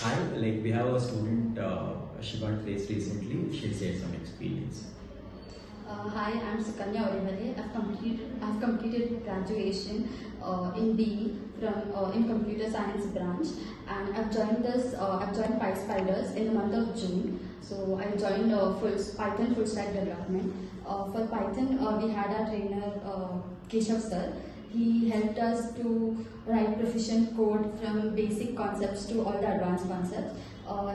Hi, like we have a student, she got placed recently. She'll share some experience. Hi, I'm SUKANYA OREWALE. I've completed graduation in BE from in computer science branch, and I've joined PySpiders in the month of June. So I joined Python full stack development. For Python, we had our trainer Keshav sir. He helped us to write proficient code from basic concepts to all the advanced concepts.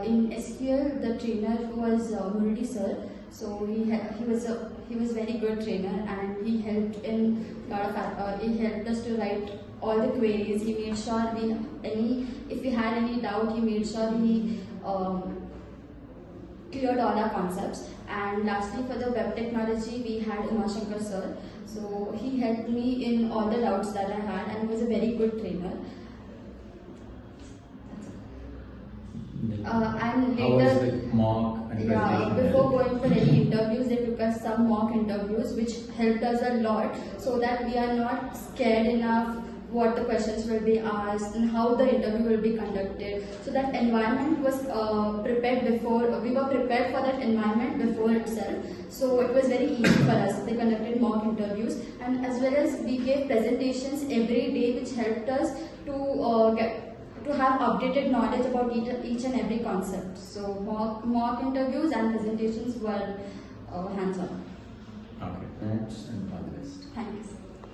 In SQL, the trainer was Murli sir. So he was very good trainer, and he helped he helped us to write all the queries. He made sure if we had any doubt, he made sure he cleared all our concepts. And lastly, for the web technology, we had Shankar sir. So he helped me in all the doubts that I had, and was a very good trainer. And How was later, the mock and presentation? before going for any interviews, they took us some mock interviews, which helped us a lot, so that we are not scared enough what the questions will be asked and how the interview will be conducted. So that environment was prepared before. We were prepared for that environment before itself. So it was very easy for us. They conducted mock interviews, and as well as we gave presentations every day, which helped us to have updated knowledge about each and every concept. So mock interviews and presentations were hands-on. Okay, thanks and all the best. Thanks.